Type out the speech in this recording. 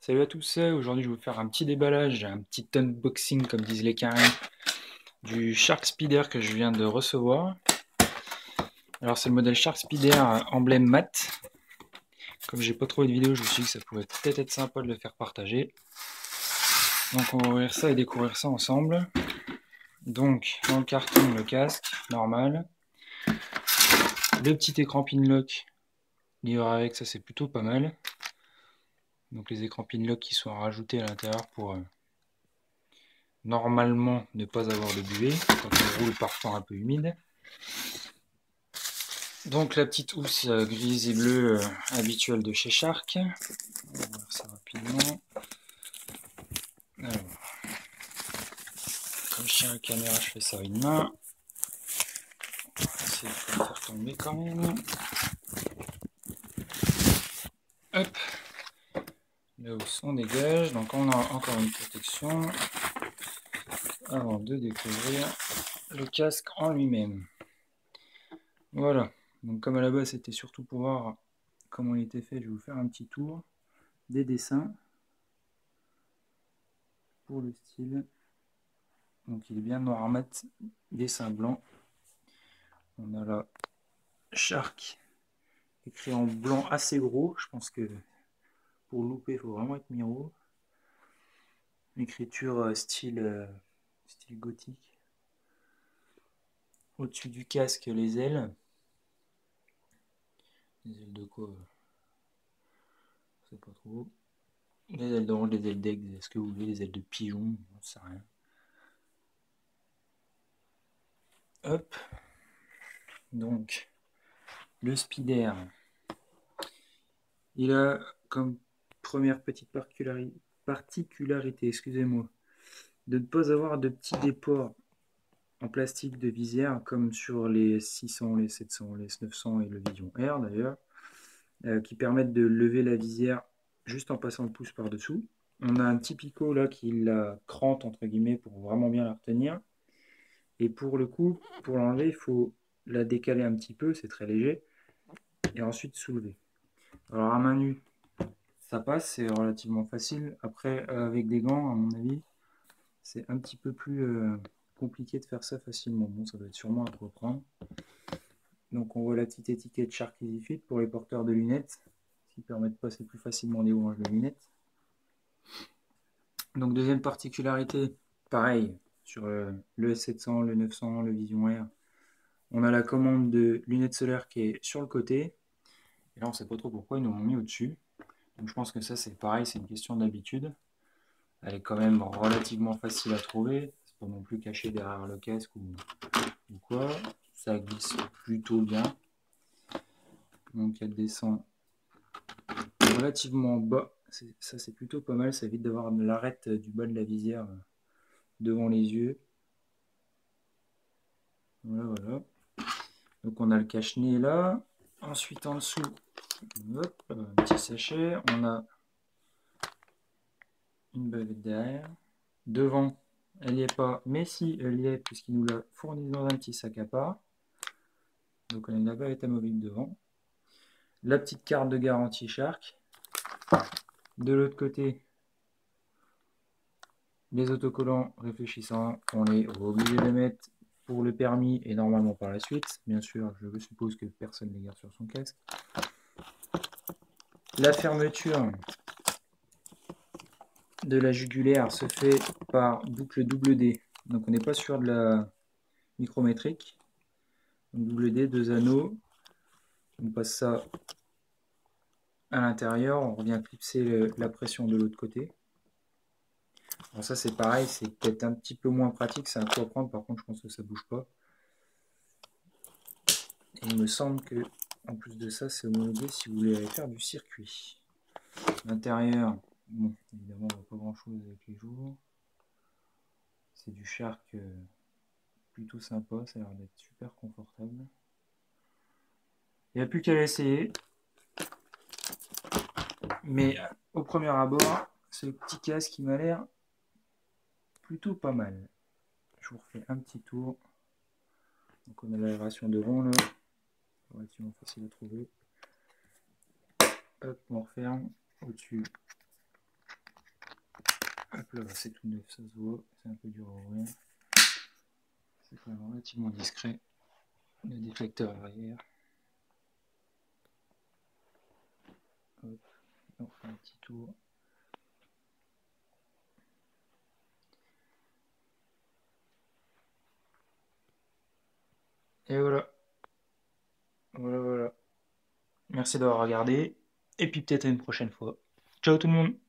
Salut à tous, aujourd'hui je vais vous faire un petit déballage, un petit unboxing comme disent les carins du Shark Speeder que je viens de recevoir. Alors c'est le modèle Shark Speeder emblème mat. Comme j'ai pas trouvé de vidéo, je me suis dit que ça pouvait peut-être être sympa de le faire partager. Donc on va ouvrir ça et découvrir ça ensemble. Donc dans le carton le casque, normal. Le petit écran Pinlock livré avec, ça c'est plutôt pas mal. Donc les écrans Pinlock qui sont rajoutés à l'intérieur pour normalement ne pas avoir de buée quand on roule parfois un peu humide. Donc la petite housse grise et bleue habituelle de chez Shark. On va voir ça rapidement. Alors, comme je tiens la caméra, je fais ça à une main. On va essayer de le faire tomber quand même. Hop, la housse on dégage. Donc on a encore une protection avant de découvrir le casque en lui-même. Voilà, donc comme à la base c'était surtout pour voir comment il était fait, je vais vous faire un petit tour des dessins pour le style. Donc il est bien noir mat, dessin blanc. On a là Shark écrit en blanc assez gros. Je pense que pour louper, il faut vraiment être miro. Écriture style gothique. Au-dessus du casque, les ailes. Les ailes de quoi? Je sais pas trop. Les ailes d'ange, les ailes d'aigle, est-ce que vous voulez les ailes de pigeon? J'en sais rien. Hop. Donc, le speeder. Il a comme première petite particularité, excusez-moi, de ne pas avoir de petits déports en plastique de visière comme sur les 600, les 700, les 900 et le Vision R d'ailleurs, qui permettent de lever la visière juste en passant le pouce par-dessous. On a un petit picot là qui la crante entre guillemets pour vraiment bien la retenir. Et pour le coup, pour l'enlever, il faut la décaler un petit peu, c'est très léger, et ensuite soulever. Alors à main nue, ça passe, c'est relativement facile. Après, avec des gants, à mon avis, c'est un petit peu plus compliqué de faire ça facilement. Bon, ça doit être sûrement à reprendre. Donc on voit la petite étiquette Shark Easy Fit pour les porteurs de lunettes, qui permettent de passer plus facilement des branches de lunettes. Donc deuxième particularité, pareil, sur le S700, le 900, le Vision R, on a la commande de lunettes solaires qui est sur le côté. Et là on ne sait pas trop pourquoi ils nous l'ont mis au-dessus. Donc je pense que ça c'est pareil, c'est une question d'habitude. Elle est quand même relativement facile à trouver. C'est pas non plus caché derrière le casque ou quoi. Ça glisse plutôt bien. Donc elle descend relativement bas. Ça c'est plutôt pas mal. Ça évite d'avoir l'arête du bas de la visière devant les yeux. Voilà, voilà. Donc on a le cache-nez là. Ensuite en dessous, hop, un petit sachet. On a une bavette derrière. Devant, elle n'y est pas, mais si elle y est, puisqu'il nous l'a fourni dans un petit sac à part. Donc on a la bavette amovible devant. La petite carte de garantie Shark. De l'autre côté, les autocollants réfléchissants, on est obligé de les mettre pour le permis et normalement par la suite. Bien sûr, je suppose que personne ne les garde sur son casque. La fermeture de la jugulaire se fait par boucle double D. Donc on n'est pas sur de la micrométrique. Donc double D, deux anneaux. On passe ça à l'intérieur, on revient clipser la pression de l'autre côté. Bon, ça c'est pareil, c'est peut-être un petit peu moins pratique, c'est un coup à prendre, par contre je pense que ça bouge pas. Et il me semble que en plus de ça, c'est homologué si vous voulez aller faire du circuit. L'intérieur, bon, évidemment on voit pas grand chose avec les jours. C'est du Shark plutôt sympa, ça a l'air d'être super confortable. Il n'y a plus qu'à l'essayer. Mais au premier abord, ce petit casque qui m'a l'air plutôt pas mal. Je vous refais un petit tour. Donc on a l'aération devant là, relativement facile à trouver. Hop, on referme. Au-dessus, là, c'est tout neuf, ça se voit. C'est un peu dur à ouvrir. C'est quand même relativement discret. Le déflecteur arrière. Hop, on fait un petit tour. Et voilà. Voilà, voilà. Merci d'avoir regardé. Et puis peut-être à une prochaine fois. Ciao tout le monde!